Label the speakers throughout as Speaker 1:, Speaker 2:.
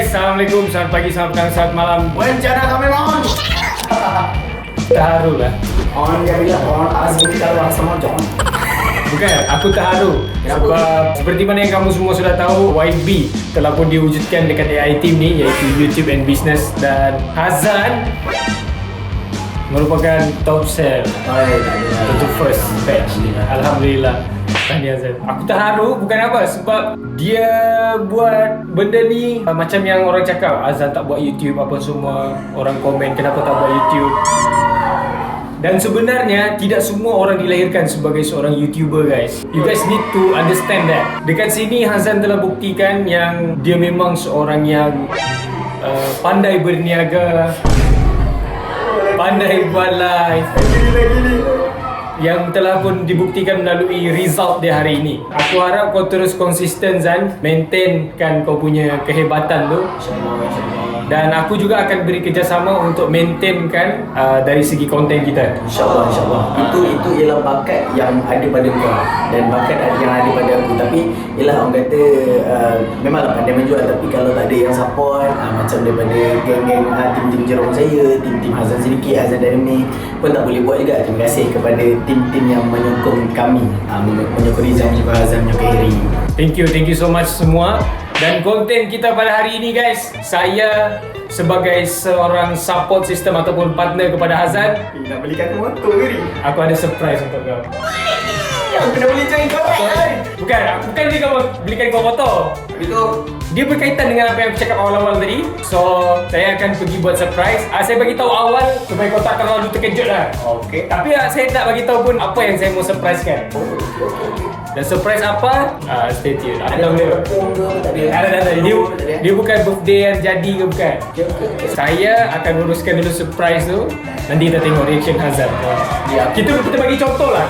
Speaker 1: Assalamualaikum, selamat pagi, selamat petang, selamat malam.
Speaker 2: Rencana kami mohon.
Speaker 1: Terharu lah.
Speaker 2: On dia bilang on asli kita orang sama John.
Speaker 1: Bukan, aku terharu. Sebab seperti mana yang kamu semua sudah tahu, YB telah pun diwujudkan dekat AI Team ni, iaitu YouTube and Business. Dan Hazan merupakan top sell untuk first batch ni. Alhamdulillah. Tahniah Hazan. Aku terharu bukan apa, sebab dia buat benda ni macam yang orang cakap, Hazan tak buat YouTube apa semua. Orang komen kenapa tak buat YouTube. Dan sebenarnya tidak semua orang dilahirkan sebagai seorang YouTuber, guys. You guys need to understand that. Dekat sini Hazan telah buktikan yang dia memang seorang yang pandai berniaga, pandai buat live, yang telah pun dibuktikan melalui result dia hari ini. Aku harap kau terus konsisten, Zan. Maintainkan kau punya kehebatan tu. Dan aku juga akan beri kerjasama untuk maintainkan dari segi konten kita.
Speaker 2: InsyaAllah, insyaAllah. Itu ialah bakat yang ada pada kau dan bakat yang ada pada aku. Tapi ialah orang kata memanglah pandai menjual, tapi kalau tak ada yang support macam daripada geng-geng tim-tim Jerome saya, tim-tim Hazan sedikit, Hazan Dynamic pun tak boleh buat juga. Terima kasih kepada tim-tim yang menyokong kami, menyokong Rizam juga, Hazan menyokong Heri.
Speaker 1: Thank you so much semua. Dan konten kita pada hari ini, guys, saya sebagai seorang support system ataupun partner kepada Hazan,
Speaker 2: Nak belikan motor ke ni?
Speaker 1: aku ada surprise untuk kau.
Speaker 2: Yang kena beli cari kau
Speaker 1: Bukan belikan kau motor.
Speaker 2: Itu
Speaker 1: Dia berkaitan dengan apa yang aku cakap awal-awal tadi. So, saya akan pergi buat surprise. Saya bagi tahu awal supaya kau tak terlalu terkejut lah.
Speaker 2: okey.
Speaker 1: Tapi saya tak bagi tahu pun apa yang saya mau surprisekan. Dan surprise apa? Stay tune. Ada boleh. Ada. Dia bukan birthday yang jadi ke bukan. Saya akan uruskan dulu surprise tu. Nanti kita tengok reaction Hazan.
Speaker 2: Ya.
Speaker 1: Kita bagi contoh lah.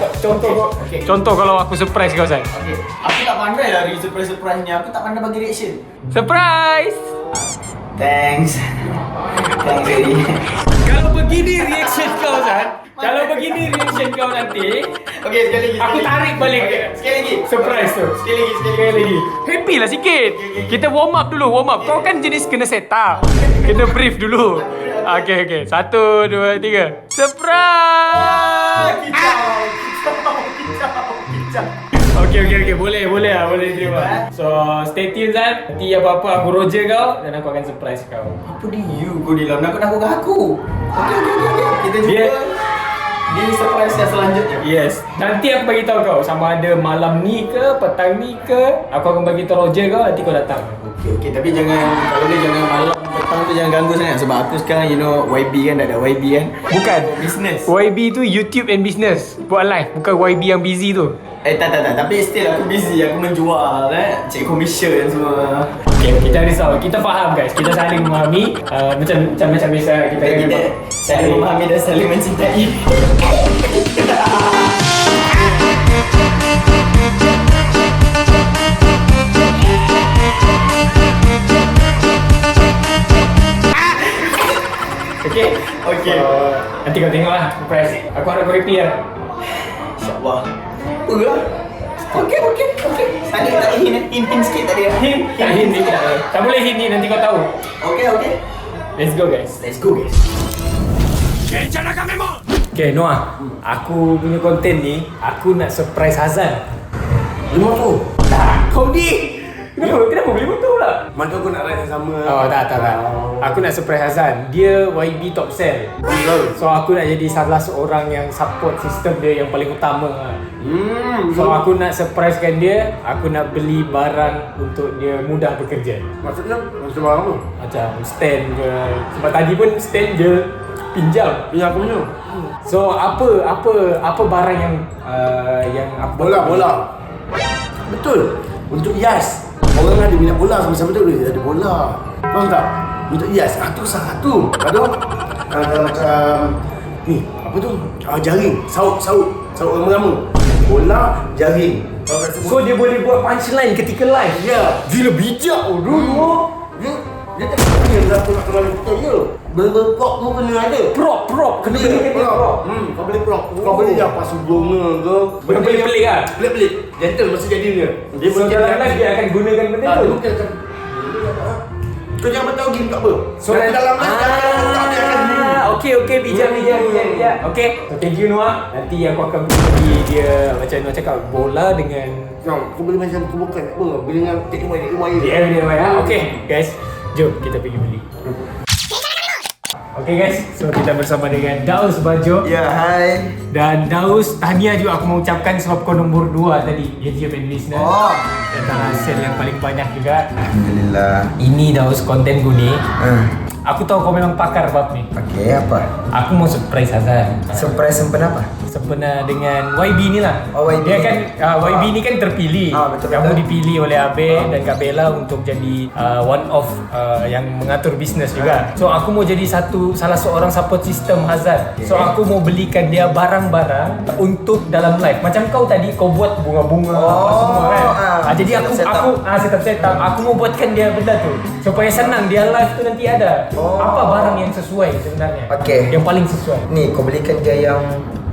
Speaker 1: Contoh kalau aku surprise kau, Hazan.
Speaker 2: Okay. Aku tak pandai lah dari surprise-surprise ni. Aku tak pandai bagi reaction.
Speaker 1: Surprise!
Speaker 2: Thanks Eri.
Speaker 1: Kalau begini reaction kau, Hazan. Kalau begini reaction kau nanti,
Speaker 2: Okay, sekali lagi.
Speaker 1: aku tarik balik.
Speaker 2: Okay, sekali lagi.
Speaker 1: Surprise tu.
Speaker 2: Sekali lagi.
Speaker 1: Happy lah sikit. Kita warm up dulu, warm up. Kau kan jenis kena set up. Kena brief dulu. Okay. 1, 2, 3. Surprise!
Speaker 2: Kicau.
Speaker 1: Okay. Boleh terima. So, stay tune, Zan. Nanti apa-apa aku roger kau dan aku akan surprise kau.
Speaker 2: Apa dia kau ni lah? Nakut-nakutkan aku. Okay. Kita jumpa di surprise yang selanjutnya.
Speaker 1: Yes. Nanti aku bagi tahu kau sama ada malam ni ke, petang ni ke. Aku akan bagi tahu roger kau, nanti kau datang.
Speaker 2: Okay. Tapi jangan, kalau dia jangan malam petang tu jangan ganggu sangat. Sebab aku sekarang YB kan, dah ada YB kan.
Speaker 1: Bukan.
Speaker 2: Business.
Speaker 1: YB tu YouTube and Business. Buat live. Bukan YB yang busy tu.
Speaker 2: Tak. Tapi still aku busy. Aku menjual cek commission dan semua.
Speaker 1: Okay, jangan risau. Kita faham, guys. Kita saling memahami. Macam biasa kita
Speaker 2: saling memahami dan saling mencintai. Okay.
Speaker 1: Nanti kau tengok lah. Surprise. Aku harap kau happy lah.
Speaker 2: InsyaAllah. Okay. Tadi tak hint sikit tadi.
Speaker 1: Hint ni. Tak boleh hint ni. Nanti kau tahu.
Speaker 2: Okay.
Speaker 1: Let's go, guys. Okay, Noah. Aku punya konten ni, aku nak surprise Hazan.
Speaker 3: Beli motor?
Speaker 1: Tak, kau ni. Kenapa beli motor pula?
Speaker 3: Mana aku nak ride yang sama.
Speaker 1: Oh, tak. Aku nak surprise Hazan. Dia YB top sell. So, aku nak jadi salah seorang yang support sistem dia yang paling utama. So, aku nak surprisekan dia. Aku nak beli barang untuk dia mudah bekerja.
Speaker 3: Maksudnya? Maksud barang tu?
Speaker 1: Macam stand ke. Sebab tadi pun stand je pinjam.
Speaker 3: Yang aku punya.
Speaker 1: So, apa barang yang apa?
Speaker 3: Bola. Betul. Untuk hias. Orang ada minat bola sama-sama tu boleh ada bola. Faham tak? Untuk hias. Tu satu. Ada macam ni, apa tu? Jaring. Saut orang-orang. Bola, jaring.
Speaker 1: So dia boleh buat punchline ketika live.
Speaker 3: Ya.
Speaker 1: Gila bijak dulu.
Speaker 3: Dia tak kena aku nak terlalu betul je. Benda prop pun kena ada.
Speaker 1: Prop kena beli prop.
Speaker 3: Kau beli prop. Kau beli apa bunga ke?
Speaker 1: Benda pelik kan?
Speaker 3: Pelik. Gentle masa jadi dia.
Speaker 1: Dia berjalan live dia akan gunakan benda tu.
Speaker 3: Mungkin macam Kau jangan tahu game tak apa.
Speaker 1: So
Speaker 3: Nanti dalam live dia akan
Speaker 1: okey bijak. Okey. So thank you Noah. Nanti aku akan bagi dia macam Noah cakap bola dengan
Speaker 3: kau boleh macam kau bukan apa. Bila dengan take away
Speaker 1: dia. Okey guys, jom kita pergi beli. Okay guys, so kita bersama dengan Daus Bajo.
Speaker 2: Ya, hai.
Speaker 1: Dan Daus, tahniah juga aku mau ucapkan sebab kau nombor 2 tadi. Dia band listener. Dan hasil yang paling banyak juga.
Speaker 2: Alhamdulillah.
Speaker 1: Ini Daus, konten gue nih. Aku tahu kau memang pakar bab nih.
Speaker 2: Okey, apa?
Speaker 1: Aku mau surprise Hazan.
Speaker 2: Surprise sempen apa?
Speaker 1: Sempena dengan YB ni lah.
Speaker 2: Oh, YB.
Speaker 1: Dia kan YB ni kan terpilih.
Speaker 2: Betul.
Speaker 1: Kamu dipilih oleh Abe dan Kak Bella untuk jadi one of yang mengatur bisnes juga. So aku mau jadi salah seorang support system Hazan. So aku mau belikan dia barang-barang untuk dalam live. Macam kau tadi kau buat bunga-bunga apa semua kan. Jadi aku setup. Aku mau buatkan dia benda tu supaya senang dia live tu nanti ada. Apa barang yang sesuai sebenarnya?
Speaker 2: Okey.
Speaker 1: Yang paling sesuai.
Speaker 2: Nih, kau belikan dia yang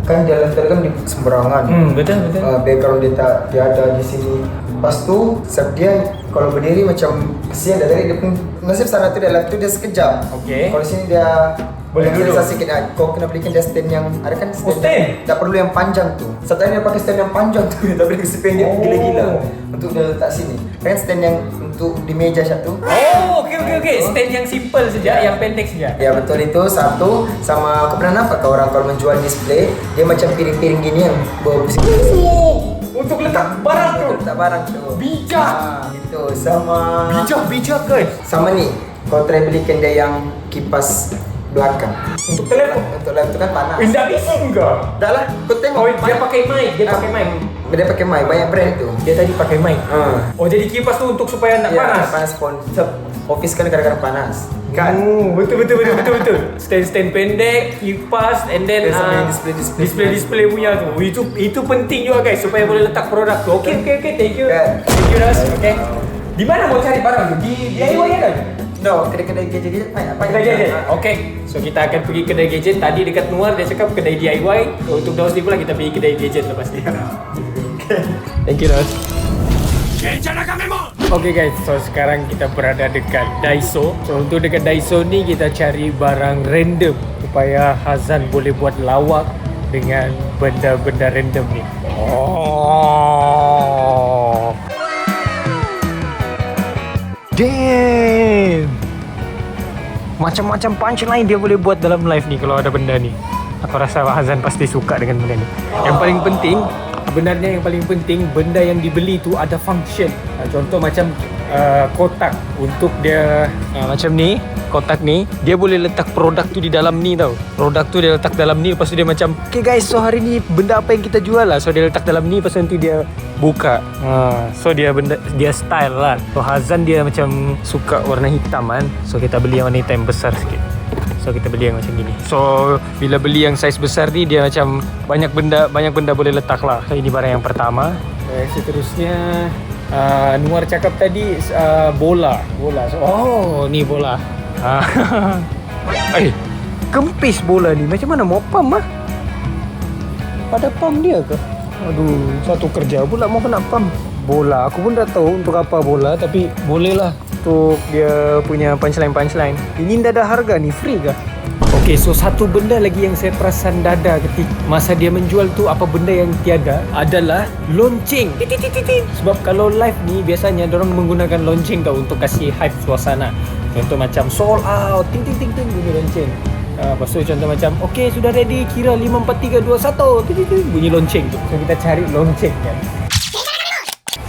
Speaker 2: kan jalan kan di sembarangan.
Speaker 1: Betul.
Speaker 2: Background dia ada di sini. Lepas tu dia kalau berdiri macam kesian dari dia pun nasib sana tu dia live tu dia sekejap.
Speaker 1: Okey.
Speaker 2: Kalau sini dia
Speaker 1: boleh duduk.
Speaker 2: Sikit. Kau kena belikan dia stand yang ada kan stand.
Speaker 1: Stand?
Speaker 2: Tak perlu yang panjang tu. Satunya dia pakai stand yang panjang tu. Tapi dia kasi pendek gila-gila. Untuk dia letak sini. Kan stand yang untuk di meja satu.
Speaker 1: Okey. Stand yang simple saja, yang pendek saja.
Speaker 2: Ya betul itu satu. Sama aku pernah nampak ke orang kalau menjual display dia macam piring-piring gini yang bawa pusing.
Speaker 1: Untuk letak barang tu.
Speaker 2: Letak barang tu.
Speaker 1: Bijak.
Speaker 2: Itu sama.
Speaker 1: Bijak kan?
Speaker 2: Sama nih. Kau try belikan dia yang kipas belakang.
Speaker 1: Untuk telefon.
Speaker 2: Untuk live tu kan panas.
Speaker 1: Tidak bising ke?
Speaker 2: Dah lah. Kau tengok.
Speaker 1: Oh, dia pakai mic. Dia pakai mic.
Speaker 2: Banyak brand tu.
Speaker 1: Dia tadi pakai mic. Oh, jadi kipas tu untuk supaya nak panas.
Speaker 2: Panas pun. Office kan kadang-kadang panas. Kan?
Speaker 1: Betul. Stand pendek, kipas, and then display punya tu. Itu penting juga guys supaya boleh letak produk tu. Okay. Thank you. Thank you Ras. Okay. Di mana mau cari barang tu? Di DIY kan?
Speaker 2: No, kedai-kedai gadget
Speaker 1: Kedai gadget. Okay. So kita akan pergi kedai gadget. Tadi dekat Nuar dia cakap kedai DIY. Untuk Daus ni pula kita pergi kedai gadget lepas ni. Thank you Daus. Okay guys, so sekarang kita berada dekat Daiso. So untuk dekat Daiso ni kita cari barang random supaya Hazan boleh buat lawak dengan benda-benda random ni. Damn! Macam-macam punchline dia boleh buat dalam live ni kalau ada benda ni. Aku rasa Hazan pasti suka dengan benda ni. Yang paling penting, sebenarnya yang paling penting benda yang dibeli tu ada function. Contoh macam kotak untuk dia macam ni, kotak ni dia boleh letak produk tu di dalam ni tau. Produk tu dia letak dalam ni, lepas tu dia macam okay guys, so hari ni benda apa yang kita jual lah. So dia letak dalam ni, lepas tu nanti dia buka. So dia style lah. So Hazan dia macam suka warna hitam kan. So kita beli yang warna hitam besar sikit. So kita beli yang macam gini. So bila beli yang saiz besar ni dia macam banyak benda boleh letak lah. So ini barang yang pertama. Seterusnya Nuar cakap tadi bola. So, ni bola. Kempis bola ni. Macam mana mau pump ah? Ada pump dia ke? Aduh, satu kerja pula mau kena pump. Bola, aku pun dah tahu untuk apa bola, tapi boleh lah untuk dia punya punchline. Ini dah ada harga ni, free ke? Okay, so satu benda lagi yang saya perasan dada ketika masa dia menjual tu, apa benda yang tiada adalah lonceng. Sebab kalau live ni biasanya diorang menggunakan lonceng tau untuk kasih hype suasana. Contoh macam sold out, ting bunyi lonceng. Lepas tu contoh macam okay sudah ready, kira 5, 4, 3, 2, 1 bunyi lonceng tu. So kita cari lonceng kan.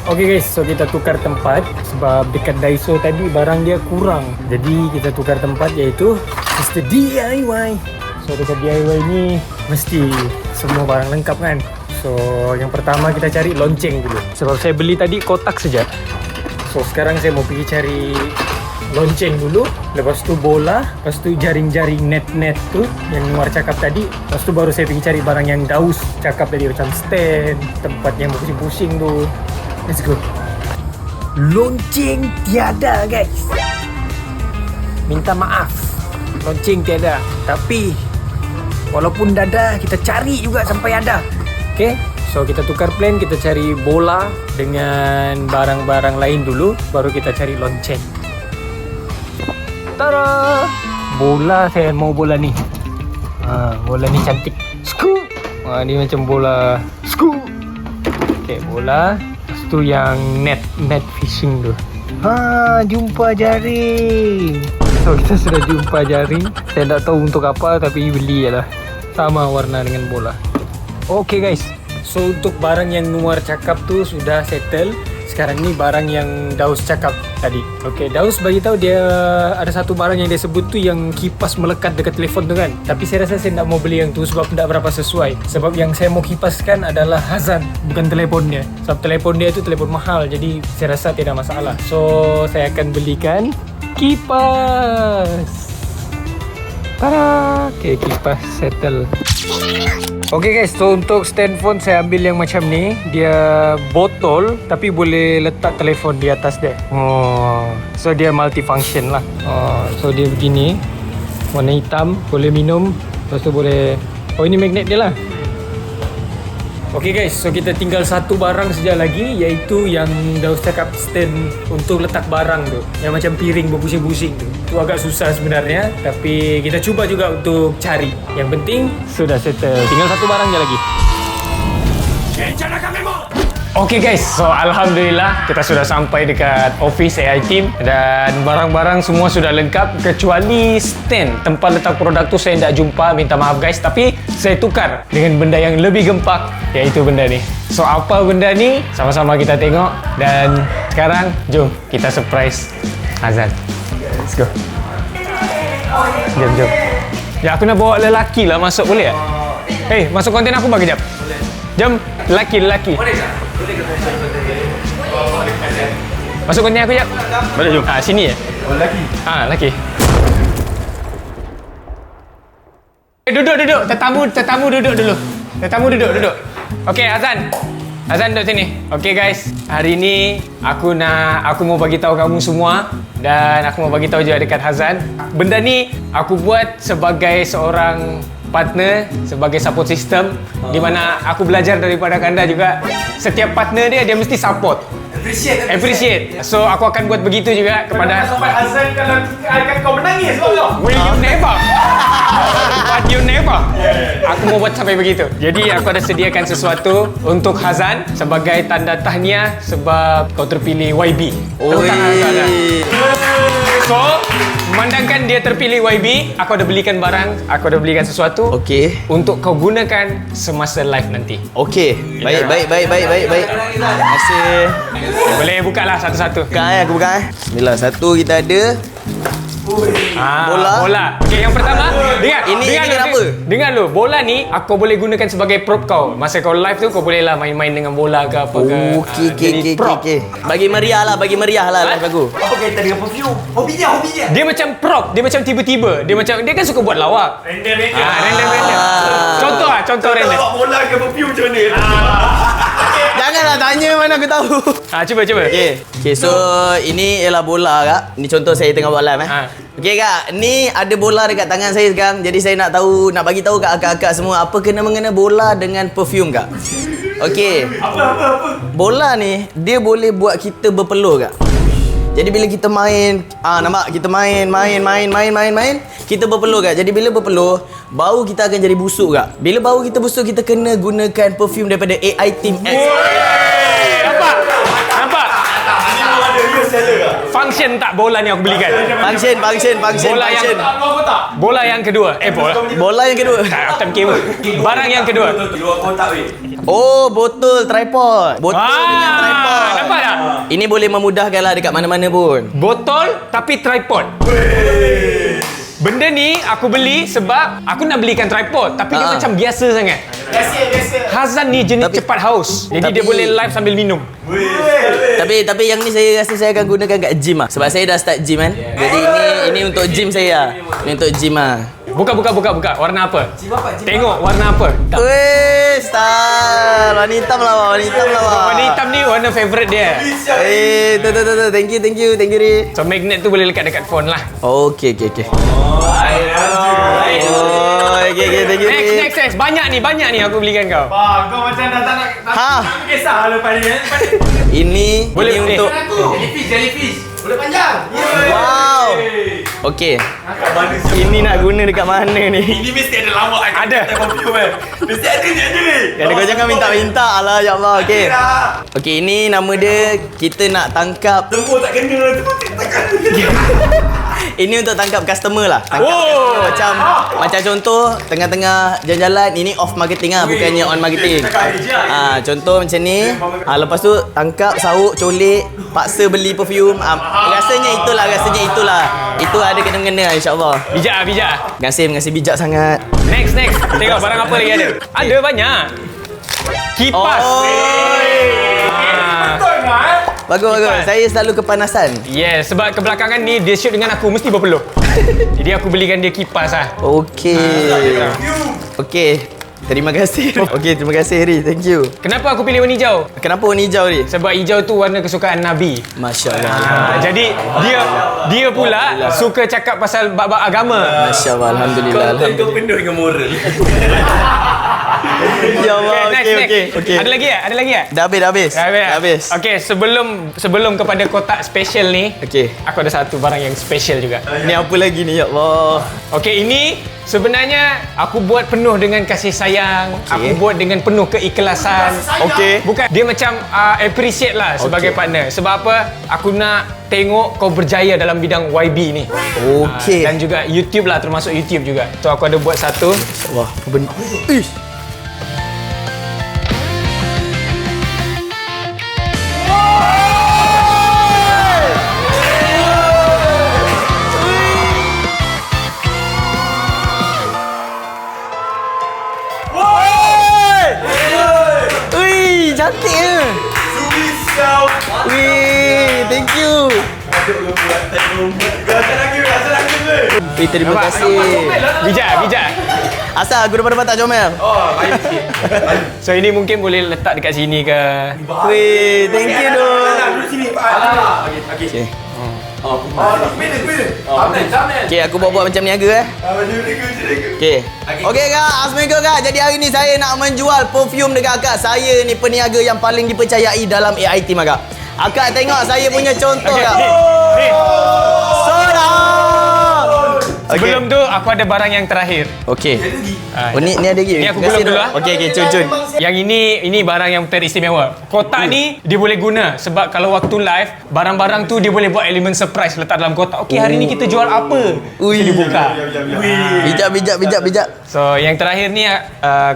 Speaker 1: Okay guys, so kita tukar tempat sebab dekat Daiso tadi barang dia kurang. Jadi kita tukar tempat iaitu Mr. DIY. So dekat DIY ni mesti semua barang lengkap kan. So yang pertama kita cari lonceng dulu. Sebab saya beli tadi kotak saja. So sekarang saya mau pergi cari lonceng dulu. Lepas tu bola. Lepas tu jaring-jaring net-net tu yang Nuar cakap tadi. Lepas tu baru saya pergi cari barang yang Daus cakap tadi, macam stand, tempat yang pusing-pusing tu. Let's go. Lonceng tiada guys. Minta maaf, lonceng tiada. Tapi walaupun dah ada, kita cari juga sampai ada. Okay, so kita tukar plan. Kita cari bola dengan barang-barang lain dulu, baru kita cari lonceng. Tada! Bola, saya mau bola ni. Bola ni cantik. Scoop. Ni macam bola scoop. Okay, bola. Lepas tu yang net fishing tu. Jumpa jaring. So kita sudah jumpa jaring. Saya tak tahu untuk apa, tapi beli je lah. Sama warna dengan bola. Okay guys, so untuk barang yang Nuar cakap tu sudah settle. Sekarang ni barang yang Daus cakap tadi. Okay, Daus bagi tahu dia ada satu barang yang dia sebut tu yang kipas melekat dekat telefon tu kan. Tapi saya rasa saya tak mau beli yang tu sebab tidak berapa sesuai. Sebab yang saya mau kipaskan adalah Hazan, bukan telefonnya. Sebab telefon dia tu telefon mahal, jadi saya rasa tidak masalah. So saya akan belikan kipas. Tada! Okay, kipas settle. Okay guys, so untuk stand phone saya ambil yang macam ni. Dia botol tapi boleh letak telefon di atas dia. So dia multifunction lah. So dia begini, warna hitam, boleh minum. Lepas tu boleh, ini magnet dia lah. Okay guys, so kita tinggal satu barang saja lagi, iaitu yang Daus cakap stand untuk letak barang tu, yang macam piring berpusing-pusing tu. Itu agak susah sebenarnya, tapi kita cuba juga untuk cari. Yang penting sudah settle, tinggal satu barang je lagi. Okay guys, so Alhamdulillah kita sudah sampai dekat office AI Team dan barang-barang semua sudah lengkap kecuali stand. Tempat letak produk tu saya tak jumpa, minta maaf guys, tapi saya tukar dengan benda yang lebih gempak, iaitu benda ni. So apa benda ni? Sama-sama kita tengok dan sekarang jom kita surprise Hazan. Let's go. Jom. Ya, aku nak bawa lelaki lah masuk, boleh tak? Hey, masuk konten aku bagi jap. Jom, lelaki. Masuk konten aku jap.
Speaker 3: Boleh jom.
Speaker 1: Sini ya?
Speaker 3: Lelaki.
Speaker 1: Lelaki. Duduk. Tetamu duduk dulu. Tetamu duduk. Okey, Hazan duduk sini. Okey guys, hari ni aku mau bagi tahu kamu semua dan aku mau bagi tahu juga dekat Hazan. Benda ni aku buat sebagai seorang partner, sebagai support system, di mana aku belajar daripada Kanda juga. Setiap partner dia mesti support. Appreciate. So aku akan buat begitu juga kepada
Speaker 4: Sampai Hazan kalau kau menangis kau.
Speaker 1: Will you never? But you never. Aku mau buat sampai begitu. Jadi aku ada sediakan sesuatu untuk Hazan sebagai tanda tahniah sebab kau terpilih YB. Tepuk tangan untuk Hazan. So, memandangkan dia terpilih YB, aku ada belikan barang, aku ada belikan sesuatu.
Speaker 5: Okey.
Speaker 1: Untuk kau gunakan semasa live nanti.
Speaker 5: Okey. Baik. Terima kasih.
Speaker 1: Boleh buka lah satu-satu.
Speaker 5: Aku buka. Bismillah. Satu kita ada
Speaker 1: Bola. Okey, yang pertama,
Speaker 5: Ini
Speaker 1: dengar
Speaker 5: apa?
Speaker 1: Dengar lu, bola ni aku boleh gunakan sebagai prop kau. Masa kau live tu kau boleh lah main-main dengan bola ke apa ke. Jadi prop.
Speaker 5: Bagi meriah lah live aku.
Speaker 4: Apa kaitan dengan perfume? Hobinya.
Speaker 1: Dia macam prop, dia macam tiba-tiba. Dia kan suka buat lawak.
Speaker 4: Random.
Speaker 1: Random. Contoh random.
Speaker 4: Tengok bola ke perfume macam mana?
Speaker 5: Janganlah tanya, mana aku tahu.
Speaker 1: Cuba.
Speaker 5: Okey, so ini ialah bola kak. Ini contoh saya tengah buat live Okey kak, ni ada bola dekat tangan saya sekarang. Jadi saya nak bagi tahu kat akak-akak semua apa kena-mengena bola dengan perfume kak. Okey.
Speaker 4: Apa?
Speaker 5: Bola ni dia boleh buat kita berpeluh kak. Jadi bila kita main, nampak kita main, kita berpeluh kak. Jadi bila berpeluh, bau kita akan jadi busuk kak. Bila bau kita busuk, kita kena gunakan perfume daripada AI Team X.
Speaker 1: Nampak?
Speaker 4: Ini ada real seller ke?
Speaker 1: Function tak bola ni aku belikan?
Speaker 5: Function.
Speaker 1: Bola yang kedua.
Speaker 5: Bola yang kedua.
Speaker 1: Tak kira. Barang yang kedua.
Speaker 4: Luar kotak weh.
Speaker 5: Oh, botol tripod. Dengan tripod.
Speaker 1: Nampak tak?
Speaker 5: Ini boleh memudahkan lah dekat mana-mana pun.
Speaker 1: Botol tapi tripod. Benda ni aku beli sebab aku nak belikan tripod tapi dia macam biasa sangat.
Speaker 4: Biasa.
Speaker 1: Hazan ni jenis cepat haus. Jadi dia boleh live sambil minum.
Speaker 5: Tapi yang ni saya rasa saya akan gunakan kat gym lah. Sebab saya dah start gym kan. Jadi ini untuk gym saya. Ini untuk gym lah.
Speaker 1: Buka. Warna apa? Tengok warna apa?
Speaker 5: Weh, style. Warna hitam lah.
Speaker 1: Warna hitam ni warna favourite dia.
Speaker 5: Tu. Thank you, Ri.
Speaker 1: So magnet tu boleh lekat dekat phone lah.
Speaker 5: Okey.
Speaker 1: Thank you. Next. Banyak ni aku belikan kau.
Speaker 4: Kau macam dah tak nak kisah lepas ni.
Speaker 5: Ini
Speaker 1: Boleh
Speaker 5: untuk
Speaker 4: Jellyfish. Boleh panjang.
Speaker 5: wow. Okey. Ini nak guna dekat mana ni?
Speaker 4: Ini mesti ada lawak.
Speaker 1: Ada.
Speaker 4: Mesti ada ni.
Speaker 5: Jadi kau jangan minta-minta lah, ya Allah. Okey. Okey, ini nama dia, kita nak tangkap.
Speaker 4: Tembus tak kena.
Speaker 5: Ini untuk tangkap customer lah. Tangkap macam contoh tengah-tengah jalan-jalan, ini off marketing lah, bukannya on marketing. Contoh macam ni. Lepas tu tangkap, sauk, colik, paksa beli perfume. Rasanya itulah. Itu ada kena-mengena insya-Allah.
Speaker 1: Bijak.
Speaker 5: Terima kasih bijak sangat.
Speaker 1: Next. Tengok barang apa lagi ada. Ada banyak. Kipas. Betul kan?
Speaker 5: Bagus. Saya selalu kepanasan.
Speaker 1: Yes, sebab kebelakangan ni dia shoot dengan aku mesti berpeluh. Jadi aku belikan dia kipas lah.
Speaker 5: Okey. Terima kasih. Okey, terima kasih Ri. Thank you.
Speaker 1: Kenapa aku pilih warna hijau?
Speaker 5: Kenapa warna hijau Ri?
Speaker 1: Sebab hijau tu warna kesukaan Nabi.
Speaker 5: Masya-Allah.
Speaker 1: Jadi dia pula suka cakap pasal bab-bab agama.
Speaker 5: Masya-Allah, alhamdulillah.
Speaker 4: Kau penuh dengan moral.
Speaker 5: Ya Allah. Okey.
Speaker 1: Ada lagi tak?
Speaker 5: Dah habis.
Speaker 1: Okey, sebelum kepada kotak special ni,
Speaker 5: Okey.
Speaker 1: aku ada satu barang yang special juga.
Speaker 5: Ni apa lagi ni, ya Allah?
Speaker 1: Okey, ini sebenarnya aku buat penuh dengan kasih sayang. Aku buat dengan penuh keikhlasan.
Speaker 5: Okey.
Speaker 1: Bukan dia macam appreciate lah sebagai partner. Sebab apa? Aku nak tengok kau berjaya dalam bidang YB ni.
Speaker 5: Okey.
Speaker 1: Dan juga YouTube lah, termasuk YouTube juga. So aku ada buat satu.
Speaker 5: Wah, apa benda? Ish. Cantiknya. Wih, thank you. Terima kasih.
Speaker 1: Bijak.
Speaker 5: Asal guru pada tak comel.
Speaker 1: So ini mungkin boleh letak dekat sini ke.
Speaker 5: Wih, thank you dong.
Speaker 4: Okey.
Speaker 5: Okay, aku buat macam niaga Okay kak, Assalamualaikum kak. Jadi hari ni saya nak menjual perfume dekat akak. Saya ni peniaga yang paling dipercayai dalam AIT kak. Akak tengok saya punya contoh kak.
Speaker 1: Ni. Sebelum
Speaker 5: Okay.
Speaker 1: tu aku ada barang yang terakhir.
Speaker 5: Okay. Oh ni ada lagi.
Speaker 1: Ni aku gulung dulu lah.
Speaker 5: Okay, cun.
Speaker 1: Yang ini barang yang teristimewa. Kotak ni dia boleh guna sebab kalau waktu live barang-barang tu dia boleh buat elemen surprise letak dalam kotak. Okey, hari ni kita jual apa?
Speaker 5: Ui.
Speaker 1: Kita buka.
Speaker 5: Bijak.
Speaker 1: So yang terakhir ni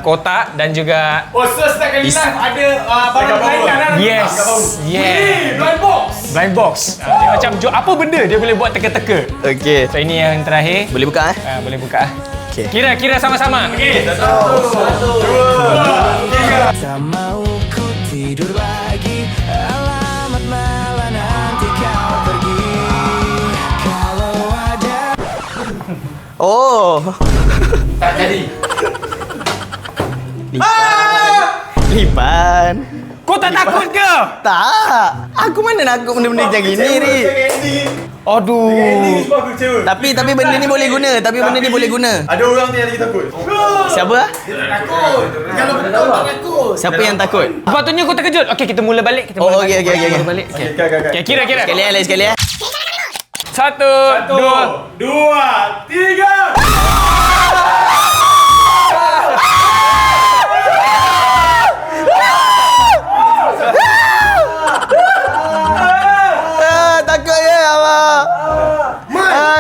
Speaker 1: kotak dan juga
Speaker 4: Oh, so setiap kali live ada barang lain kan?
Speaker 1: yes. Blind box. Dia macam jual apa benda dia boleh buat teka-teka.
Speaker 5: Okay.
Speaker 1: So ini yang terakhir.
Speaker 5: Boleh buka
Speaker 1: Boleh buka.
Speaker 5: Okay.
Speaker 1: Kira sama-sama.
Speaker 4: Okey, 1, 2, 3.
Speaker 6: Tak mau ku tidur lagi. Alamat malah nanti kau pergi. Kalau ada
Speaker 5: Oh.
Speaker 4: Tak jadi.
Speaker 5: Lipan.
Speaker 1: Kau tak takut ke?
Speaker 5: Tak. Aku mana nakut benda-benda macam gini Ri.
Speaker 1: Aduh.
Speaker 4: Sebab aku kecewa.
Speaker 5: Tapi benda ni boleh guna.
Speaker 4: Ada orang ni yang lagi takut.
Speaker 5: Siapa?
Speaker 3: Kalau betul tak takut.
Speaker 5: Siapa yang takut?
Speaker 1: Sepatutnya kau terkejut. Okey, kita mula balik.
Speaker 5: Okey.
Speaker 1: Mula balik. Okey, kira.
Speaker 5: Sekali.
Speaker 1: 1, 2.
Speaker 4: 2, 3.
Speaker 5: Takutnya ya Allah.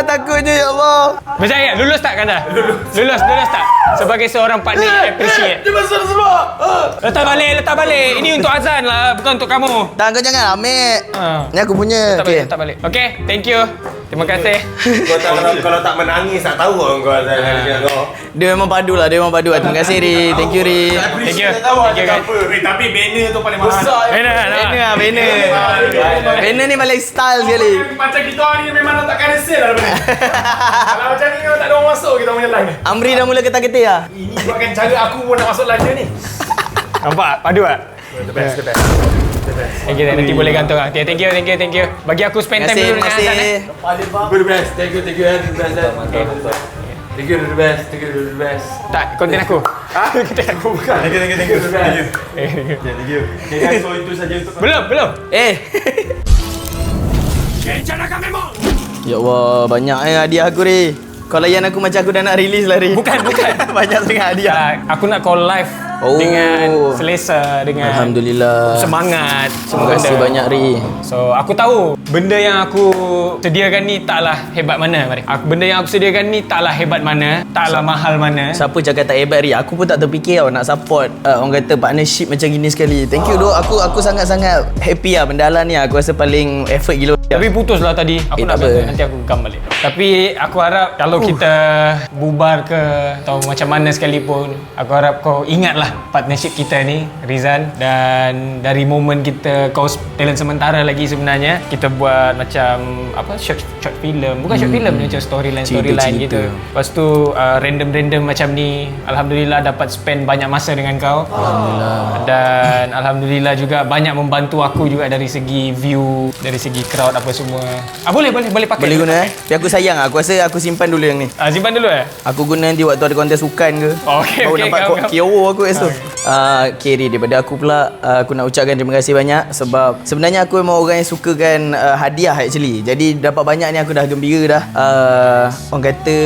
Speaker 5: Takutnya ya Allah.
Speaker 1: Percaya, lulus tak Kanda? Lulus tak? Sebagai seorang partner yang appreciate.
Speaker 4: Dia masuk semua.
Speaker 1: Letak balik. Ini untuk Azan lah, bukan untuk kamu.
Speaker 5: Tak, kau jangan ambil. Ni aku punya.
Speaker 1: Letak balik. Okey, thank you. Terima kasih.
Speaker 4: Kau tak kalau tak menangis tak tahu orang kau Azan kau.
Speaker 5: Dia memang padu lah. Terima kasih Ri. Thank you Ri.
Speaker 1: Thank you.
Speaker 4: Tahu
Speaker 1: Thank you,
Speaker 4: apa. Tapi banner tu paling mahal.
Speaker 1: Banner.
Speaker 5: Banner ni paling style sekali.
Speaker 4: Macam kita ni memang nak takkan resell lah benda. Kalau macam ni kalau tak ada orang masuk kita punya live.
Speaker 5: Amri dah mula ketar-ketir lah.
Speaker 4: Ini buatkan cara aku pun nak masuk live dia ni.
Speaker 1: Nampak? Padu tak?
Speaker 4: The best.
Speaker 1: Thank you. Nanti boleh gantung. Okay, thank you. Bagi aku spend time dulu dengan Azan.
Speaker 4: The best. Thank you. The best. Thank you the best.
Speaker 1: Tak, konten aku.
Speaker 4: Konten aku bukan. Thank you the best. Thank you. Okay, so itu saja untuk
Speaker 1: Belum.
Speaker 5: Eh.
Speaker 1: Jangan memang.
Speaker 5: Ya Allah, banyak hadiah aku Ri. Kau layan aku macam aku dah nak release lah Ri.
Speaker 1: Bukan.
Speaker 5: Banyak sangat hadiah.
Speaker 1: Aku nak call live dengan selesa, dengan
Speaker 5: Alhamdulillah.
Speaker 1: semangat.
Speaker 5: Terima kasih banyak Ri.
Speaker 1: So aku tahu benda yang aku sediakan ni taklah hebat mana. Benda yang aku sediakan ni taklah hebat mana, taklah mahal mana.
Speaker 5: Siapa cakap tak hebat Ri? Aku pun tak terfikir tau nak support orang kata partnership macam gini sekali. Thank you doh. Aku sangat-sangat happy lah benda Alan ni. Aku rasa paling effort gila.
Speaker 1: Tapi putus lah tadi. Aku nak
Speaker 5: tak apa.
Speaker 1: kata nanti aku gam balik. Tapi aku harap kalau kita bubar ke atau macam mana sekalipun, aku harap kau ingatlah partnership kita ni, Rizan. Dan dari momen kita, kau talent sementara lagi sebenarnya, kita buat macam apa, short film. Bukan short film, macam storyline
Speaker 5: Cerita.
Speaker 1: gitu. Lepas tu random macam ni, alhamdulillah dapat spend banyak masa dengan kau.
Speaker 5: Alhamdulillah.
Speaker 1: Dan alhamdulillah juga banyak membantu aku juga dari segi view, dari segi crowd apa semua. Boleh pakai.
Speaker 5: Boleh guna Tapi aku sayang aku rasa aku simpan dulu yang ni.
Speaker 1: Simpan dulu
Speaker 5: Aku guna nanti waktu ada kontes sukan ke.
Speaker 1: Okey,
Speaker 5: Baru
Speaker 1: okey,
Speaker 5: nampak
Speaker 1: kau.
Speaker 5: kiowo aku esok. Kiri daripada aku pula, aku nak ucapkan terima kasih banyak sebab sebenarnya aku memang orang yang sukakan hadiah actually. Jadi dapat banyak ni aku dah gembira dah. Orang kata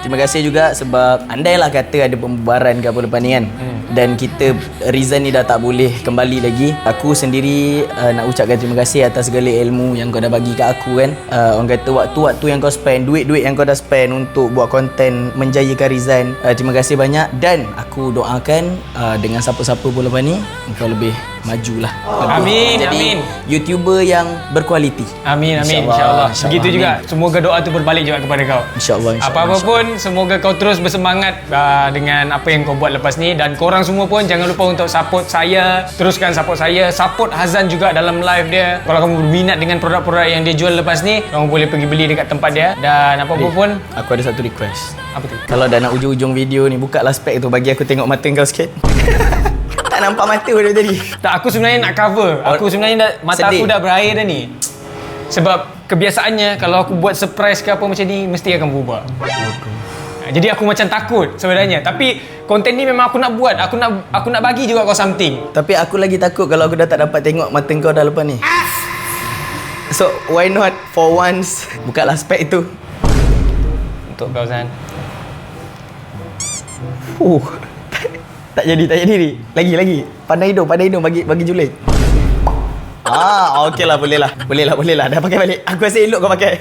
Speaker 5: terima kasih juga sebab andailah kata ada pembubaran ke apa lepas ni kan. Dan kita Rizan ni dah tak boleh kembali lagi. Aku sendiri nak ucapkan terima kasih atas segala ilmu yang kau dah bagi kat aku kan. Orang kata waktu-waktu yang kau spend, duit-duit yang kau dah spend untuk buat konten menjayakan Rizan. Terima kasih banyak dan aku doakan dengan siapa-siapa pun lepas ni kau lebih majulah.
Speaker 1: Amin,
Speaker 5: Jadi
Speaker 1: amin.
Speaker 5: YouTuber yang berkualiti.
Speaker 1: Amin,
Speaker 5: InsyaAllah.
Speaker 1: insyaAllah. Begitu
Speaker 5: Amin.
Speaker 1: juga. Semoga doa tu berbalik juga kepada kau.
Speaker 5: InsyaAllah.
Speaker 1: Apa-apa pun, semoga kau terus bersemangat dengan apa yang kau buat lepas ni. Dan korang semua pun jangan lupa untuk support saya. Teruskan support saya. Support Hazan juga dalam live dia. Kalau kamu berminat dengan produk-produk yang dia jual lepas ni, kamu boleh pergi beli dekat tempat dia. Dan apa-apa pun,
Speaker 5: Aku ada satu request.
Speaker 1: apa tu?
Speaker 5: Kalau dah nak ujung-ujung video ni, buka lah spek tu bagi aku tengok mata kau sikit. Tak nampak mata pun dari tadi.
Speaker 1: Tak, aku sebenarnya nak cover. Aku sebenarnya mata
Speaker 5: sedih.
Speaker 1: aku dah berair dah ni. Sebab kebiasaannya kalau aku buat surprise ke apa macam ni, mesti akan berubah. Jadi aku macam takut sebenarnya. Tapi konten ni memang aku nak buat. Aku nak bagi juga kau something.
Speaker 5: Tapi aku lagi takut kalau aku dah tak dapat tengok mata kau dah lepas ni. So why not for once buka lah spek tu.
Speaker 1: Untuk kau Zan.
Speaker 5: Tak jadi. Lagi. Pandai hidung bagi julik. Okey lah, boleh lah. Dah pakai balik. Aku rasa elok kau pakai.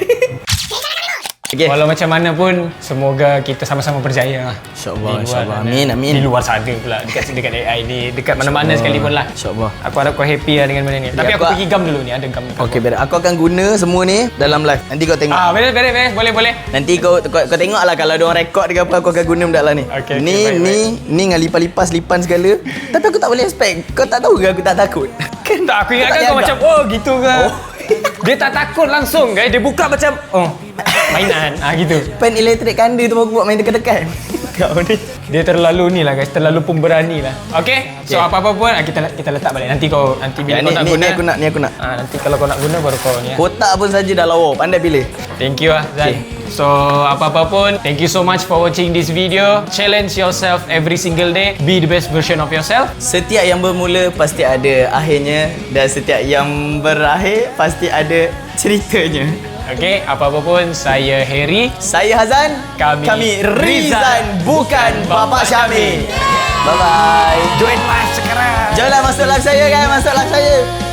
Speaker 5: Okay.
Speaker 1: Walau macam mana pun, semoga kita sama-sama berjaya lah.
Speaker 5: InsyaAllah,
Speaker 1: Di luar
Speaker 5: insyaAllah.
Speaker 1: sana.
Speaker 5: Amin.
Speaker 1: Di luar sana pula, dekat AI ni, dekat mana-mana sekalipun lah.
Speaker 5: InsyaAllah.
Speaker 1: Aku harap kau happy lah dengan benda ni. Tapi aku pergi gam dulu ni, ada gam.
Speaker 5: Okey, beres. Aku akan guna semua ni dalam live. Nanti kau tengok.
Speaker 1: Beres. Boleh.
Speaker 5: Nanti kau tengok lah kalau ada orang rekod ke apa, aku akan guna benda lah ni.
Speaker 1: Okey,
Speaker 5: ni dengan lipas-lipas lipan segala. Tapi aku tak boleh expect. Kau tak tahu ke aku tak takut? Kan
Speaker 1: Tak, aku ingatkan kau macam, gitu ke? Dia tak takut langsung guys. Dia buka macam, mainan. Gitu.
Speaker 5: Pen elektrik kanda tu aku buat main dekat-dekat. Kau ni.
Speaker 1: Dia terlalu ni lah guys, terlalu pemberani lah. Okay? So apa-apa pun kita letak balik. Nanti bila kau nak guna.
Speaker 5: Ni aku nak.
Speaker 1: Nanti kalau kau nak guna baru kau ni.
Speaker 5: Kotak pun saja dah lawa. Pandai pilih.
Speaker 1: Thank you lah Zan. So apa-apa pun, thank you so much for watching this video. Challenge yourself every single day. Be the best version of yourself.
Speaker 5: Setiap yang bermula pasti ada akhirnya dan setiap yang berakhir pasti ada ceritanya.
Speaker 1: Okay, apa-apa pun, saya Harry.
Speaker 5: Saya Hazan. Kami Rizan, bukan Bapak Syamil. Bye-bye.
Speaker 1: Join live sekarang.
Speaker 5: Janganlah masuk live saya kan. Masuk live saya.